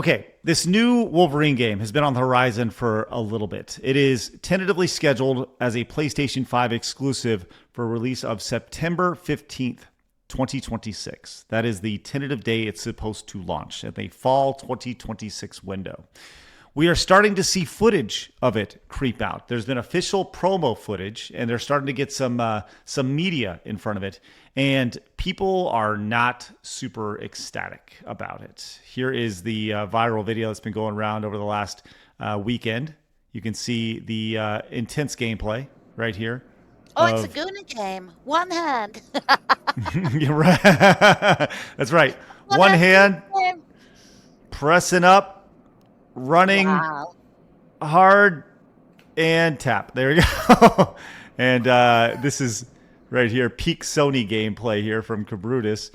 Okay, this new Wolverine game has been on the horizon for a little bit. It is tentatively scheduled as a PlayStation 5 exclusive for release of September 15th, 2026. That is the tentative day it's supposed to launch at the fall 2026 window. We are starting to see footage of it creep out. There's been official promo footage, and they're starting to get some media in front of it. And people are not super ecstatic about it. Here is the viral video that's been going around over the last weekend. You can see the intense gameplay right here. Oh, it's a Goonie game. One hand. You're right. That's right. One hand, pressing up. Running hard and tap. There you go. And this is right here, peak Sony gameplay here from Cabrutus.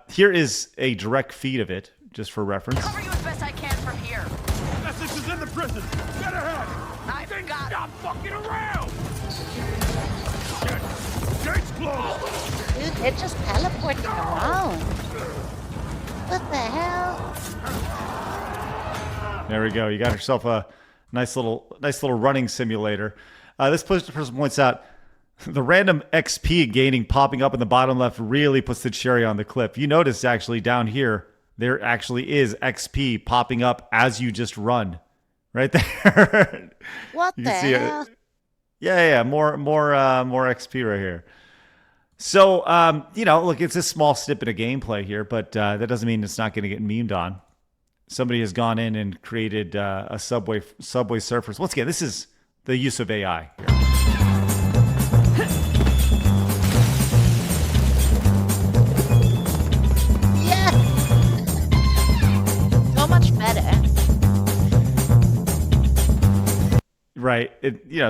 Here is a direct feed of it, just for reference. Cover you as best I can from here. Message is in the prison. Get ahead. I forgot. Stop fucking around. Gates closed. Dude, they're just teleporting around. What the hell? There we go. You got yourself a nice little running simulator. This person points out the random XP gaining popping up in the bottom left really puts the cherry on the clip. You notice actually down here there actually is XP popping up as you just run, right there. What the hell? Yeah. More XP right here. So look, it's a small snippet of gameplay here, but that doesn't mean it's not going to get memed on. Somebody has gone in and created a Subway Surfers. Once again, this is the use of AI here. Yeah. So much better. Right.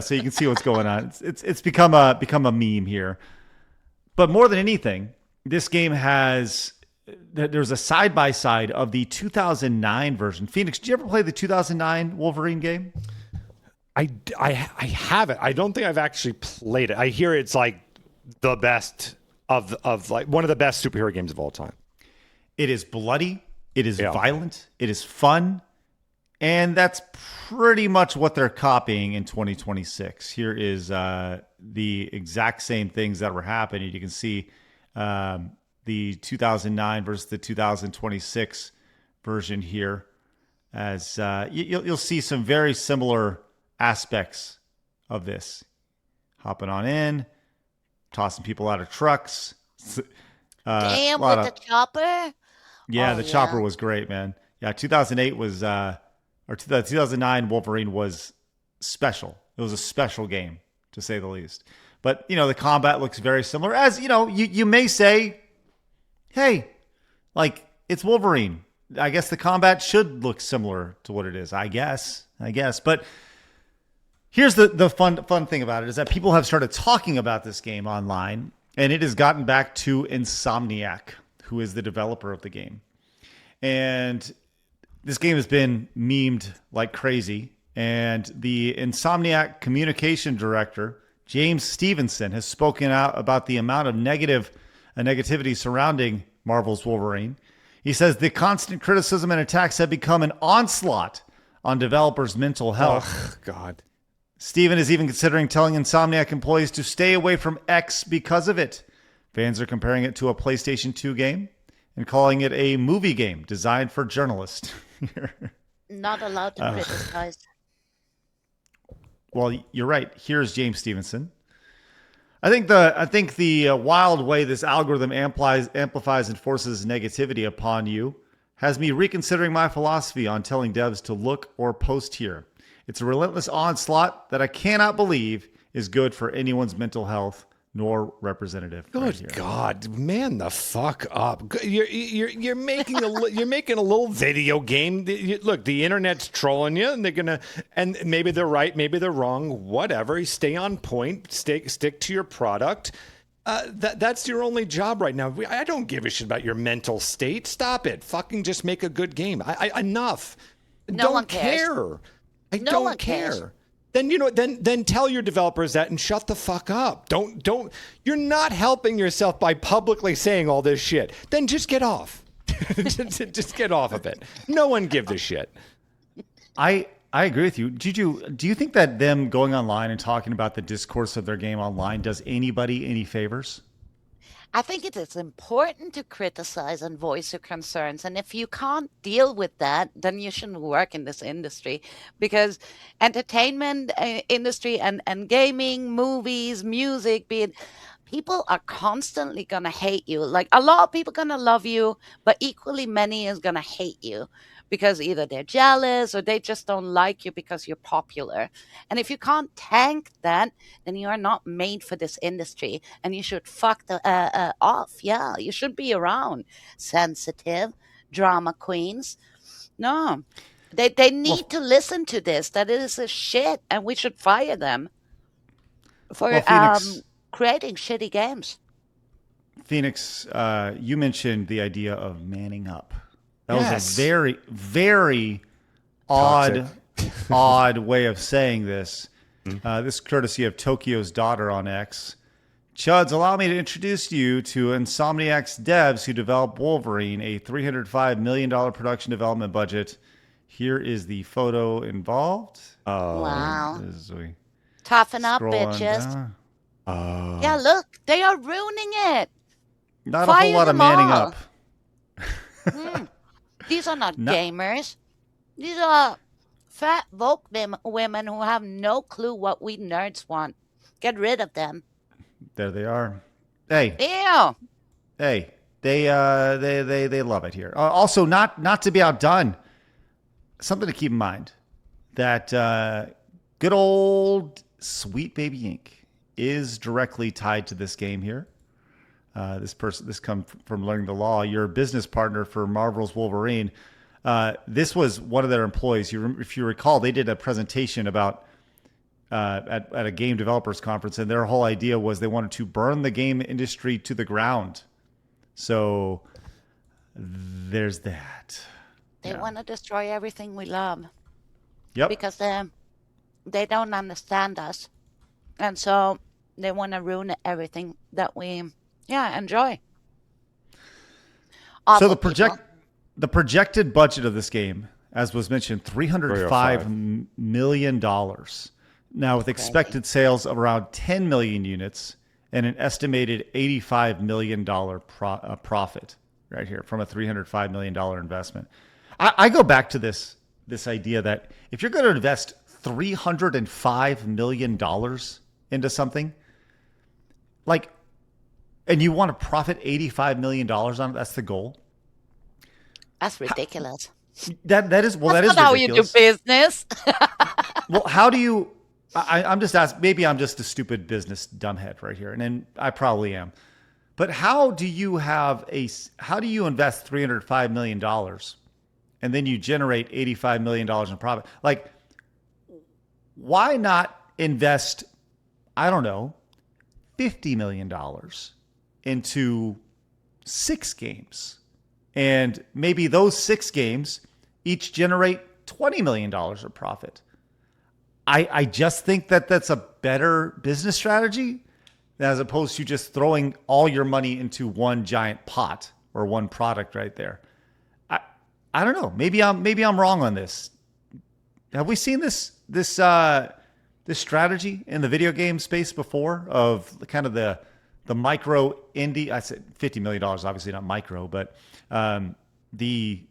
So you can see what's going on. It's become a meme here. But more than anything, this game has. There's a side-by-side of the 2009 version. Phoenix, did you ever play the 2009 Wolverine game? I haven't. I don't think I've actually played it. I hear it's like the best of like one of the best superhero games of all time. It is bloody. It is violent. It is fun. And that's pretty much what they're copying in 2026. Here is the exact same things that were happening. You can see the 2009 versus the 2026 version here, as you'll see some very similar aspects of this. Hopping on in, tossing people out of trucks. Damn, with the chopper? Yeah, the chopper was great, man. Yeah, 2008 was, or 2009 Wolverine was special. It was a special game, to say the least. But, the combat looks very similar. As, you may say, hey, like, it's Wolverine. I guess the combat should look similar to what it is. I guess. But here's the fun thing about it is that people have started talking about this game online, and it has gotten back to Insomniac, who is the developer of the game. And this game has been memed like crazy. And the Insomniac communication director, James Stevenson, has spoken out about the amount of negativity surrounding Marvel's Wolverine. He says the constant criticism and attacks have become an onslaught on developers' mental health. Oh, God. Steven is even considering telling Insomniac employees to stay away from X because of it. Fans are comparing it to a PlayStation 2 game and calling it a movie game designed for journalists. Not allowed to criticize. Well, you're right. Here's James Stevenson. I think the wild way this algorithm amplifies and forces negativity upon you has me reconsidering my philosophy on telling devs to look or post here. It's a relentless onslaught that I cannot believe is good for anyone's mental health nor representative. Good God, man, the fuck up! You're making you're making a little video game. Look, the internet's trolling you, and maybe they're right, maybe they're wrong. Whatever. Stay on point. Stick to your product. That's your only job right now. I don't give a shit about your mental state. Stop it. Fucking just make a good game. Enough. No one cares. I don't care. Then then tell your developers that and shut the fuck up. Don't. You're not helping yourself by publicly saying all this shit. Then just get off. Just get off of it. No one gives a shit. I agree with you. Juju, do you think that them going online and talking about the discourse of their game online does anybody any favors? I think it is important to criticize and voice your concerns. And if you can't deal with that, then you shouldn't work in this industry, because entertainment industry and gaming, movies, music, be it, people are constantly going to hate you. Like, a lot of people going to love you, but equally many is going to hate you because either they're jealous or they just don't like you because you're popular. And if you can't tank that, then you are not made for this industry, and you should fuck the off. Yeah, you should be around sensitive drama queens. No, they need to listen to this. That it is a shit, and we should fire them for Phoenix, creating shitty games. Phoenix, you mentioned the idea of manning up. That was Yes. a very, very Toxic. odd way of saying this. This courtesy of Tokyo's Daughter on X. Chuds, allow me to introduce you to Insomniac's devs who developed Wolverine, a $305 million production development budget. Here is the photo involved. Wow. As we Toughen up, scroll on bitches. down. Yeah, look, they are ruining it. Not a Fire whole lot of them manning all. up. These are not No. gamers. These are fat woke women who have no clue what we nerds want. Get rid of them. There they are. Hey, Ew. hey, they love it here. Also, not to be outdone, something to keep in mind that good old Sweet Baby Inc. is directly tied to this game here. This comes from Learning the Law. Your business partner for Marvel's Wolverine. This was one of their employees. If you recall, they did a presentation about at a game developers conference, and their whole idea was they wanted to burn the game industry to the ground. So there's that. They want to destroy everything we love Yep. because they don't understand us. And so they want to ruin everything that we enjoy. So Awful people. the projected budget of this game, as was mentioned, $305 million. Now, with expected sales of around 10 million units and an estimated $85 million profit right here from a $305 million investment. I go back to this idea that if you're going to invest $305 million into something, like, and you want to profit $85 million on it, that's the goal. That's ridiculous. That is well, That's that is not how you do ridiculous. business. Well, how do you? I'm just asking. Maybe I'm just a stupid business dumbhead right here, and then I probably am. But how do you invest $305 million and then you generate $85 million in profit? Like, why not invest, I don't know, $50 million into 6 games? And maybe those 6 games each generate $20 million of profit. I just think that that's a better business strategy as opposed to just throwing all your money into one giant pot or one product right there. I don't know. Maybe I'm wrong on this. Have we seen this strategy in the video game space before of kind of the micro indie? I said $50 million, obviously not micro, but the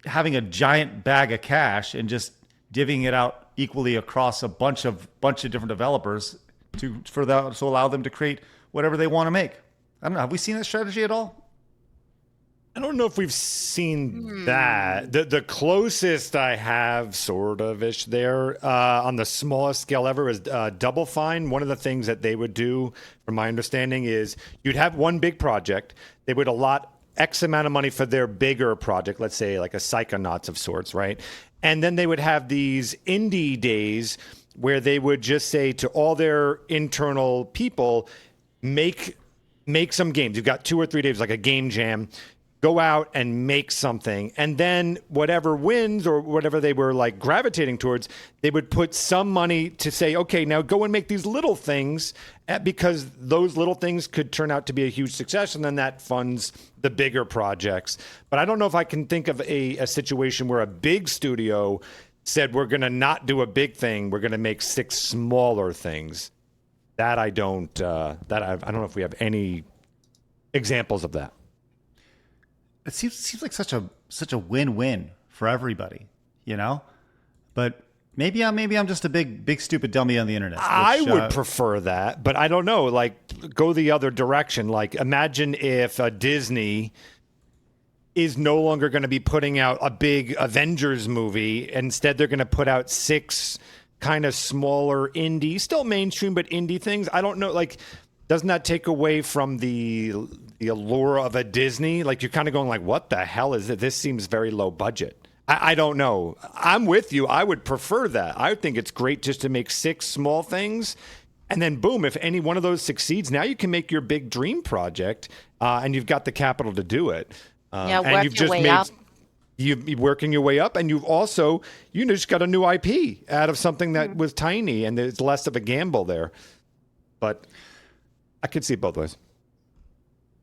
having a giant bag of cash and just divvying it out equally across a bunch of different developers to allow them to create whatever they want to make. I don't know. Have we seen that strategy at all? I don't know if we've seen that. The closest I have, sort of ish, there on the smallest scale ever is Double Fine. One of the things that they would do, from my understanding, is you'd have one big project. They would allot X amount of money for their bigger project, let's say like a Psychonauts of sorts, right? And then they would have these indie days where they would just say to all their internal people, make some games. You've got 2 or 3 days, like a game jam. go out and make something, and then whatever wins or whatever they were like gravitating towards, they would put some money to say, okay, now go and make these little things, because those little things could turn out to be a huge success, and then that funds the bigger projects. But I don't know if I can think of a situation where a big studio said, we're going to not do a big thing, we're going to make 6 smaller things. That I don't know if we have any examples of that. It seems like such a win-win for everybody, you know? But maybe I'm just a big stupid dummy on the internet. I would prefer that, but I don't know. Like, go the other direction. Like, imagine if Disney is no longer going to be putting out a big Avengers movie. Instead, they're going to put out 6 kind of smaller indie, still mainstream, but indie things. I don't know. Like, doesn't that take away from the allure of a Disney? Like, you're kind of going like, what the hell is it? This seems very low budget. I don't know. I'm with you. I would prefer that. I think it's great just to make 6 small things. And then boom, if any one of those succeeds, now you can make your big dream project, and you've got the capital to do it. Work your way up. You're working your way up, and you've also, just got a new IP out of something that was tiny, and there's less of a gamble there. But I could see it both ways.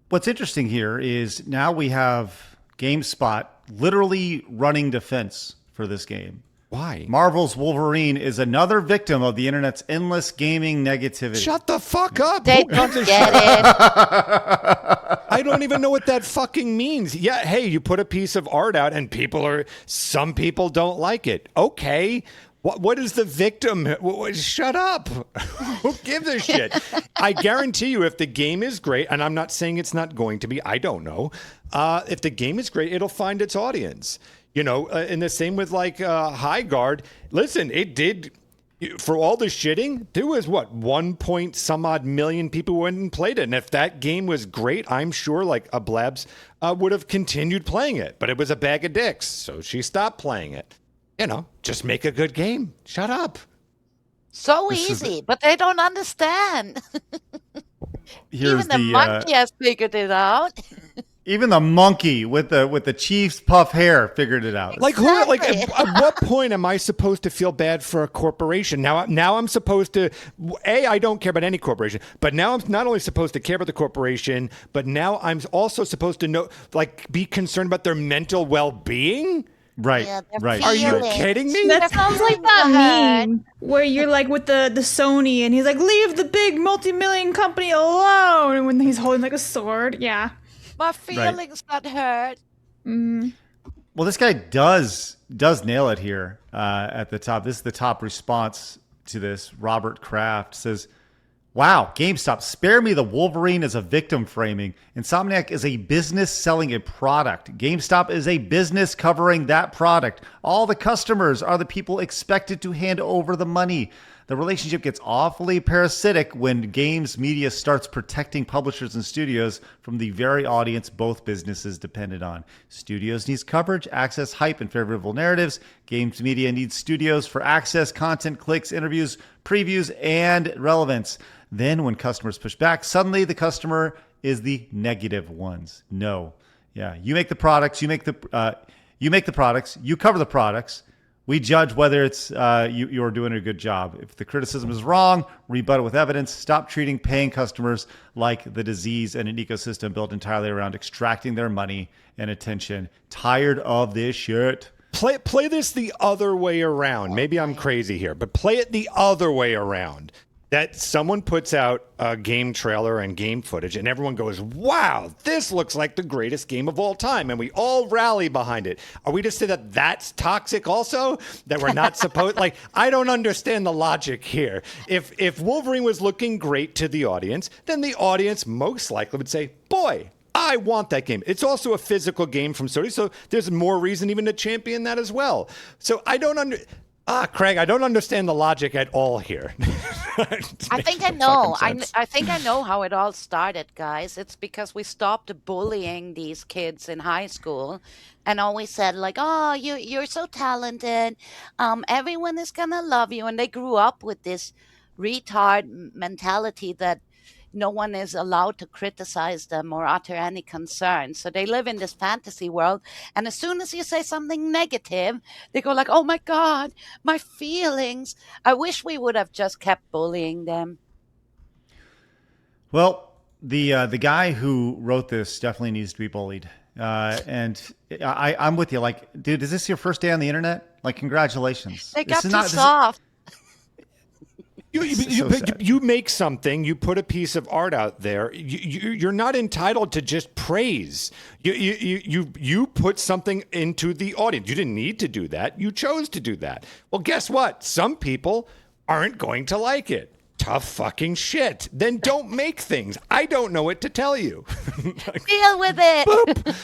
What's interesting here is now we have GameSpot literally running defense for this game. Why? Marvel's Wolverine is another victim of the internet's endless gaming negativity. Shut the fuck up. They don't get it. I don't even know what that fucking means. Yeah, hey, you put a piece of art out and some people don't like it. Okay. What is the victim? Shut up. Who gives a shit? I guarantee you, if the game is great, and I'm not saying it's not going to be, I don't know. If the game is great, it'll find its audience. And the same with like High Guard. Listen, it did, for all the shitting, there was 1 point some odd million people who went and played it. And if that game was great, I'm sure like a Blabs would have continued playing it. But it was a bag of dicks, so she stopped playing it. Just make a good game. Shut up. So easy, but they don't understand. Here's Even the monkey has figured it out. Even the monkey with the Chiefs puff hair figured it out. Like, who? Like, at what point am I supposed to feel bad for a corporation? Now I'm supposed to. I don't care about any corporation, but now I'm not only supposed to care about the corporation, but now I'm also supposed to be concerned about their mental well-being. Right, Yeah, right. Are you kidding me? That sounds like that meme where you're like with the Sony and he's like, leave the big multi-million company alone. And when he's holding like a sword. Yeah. My feelings got hurt. Mm. Well, this guy does nail it here at the top. This is the top response to this. Robert Kraft says, wow, GameStop, spare me the Wolverine as a victim framing. Insomniac is a business selling a product. GameStop is a business covering that product. All the customers are the people expected to hand over the money. The relationship gets awfully parasitic when games media starts protecting publishers and studios from the very audience both businesses depended on. Studios needs coverage, access, hype, and favorable narratives. Games media needs studios for access, content, clicks, interviews, previews, and relevance. Then when customers push back, suddenly the customer is the negative ones. No. Yeah, you make the products, you cover the products. We judge whether it's you're doing a good job. If the criticism is wrong, rebut it with evidence. Stop treating paying customers like the disease and an ecosystem built entirely around extracting their money and attention. Tired of this shit. Play this the other way around. Maybe I'm crazy here, but play it the other way around. That someone puts out a game trailer and game footage and everyone goes, wow, this looks like the greatest game of all time. And we all rally behind it. Are we to say that that's toxic also? That we're not supposed, I don't understand the logic here. If Wolverine was looking great to the audience, then the audience most likely would say, boy, I want that game. It's also a physical game from Sony, so there's more reason even to champion that as well. So Craig, I don't understand the logic at all here. I think I know. I think I know how it all started, guys. It's because we stopped bullying these kids in high school and always said like, oh, you're so talented. Everyone is going to love you. And they grew up with this retard mentality that no one is allowed to criticize them or utter any concerns. So they live in this fantasy world. And as soon as you say something negative, they go like, oh my God, my feelings. I wish we would have just kept bullying them. Well, the guy who wrote this definitely needs to be bullied. And I'm with you. Like, dude, is this your first day on the internet? Like, congratulations. They This got is too not- this is- soft. You make something, you put a piece of art out there. You're not entitled to just praise. You put something into the audience. You didn't need to do that. You chose to do that. Well, guess what? Some people aren't going to like it. Tough fucking shit. Then don't make things. I don't know what to tell you. Deal with it.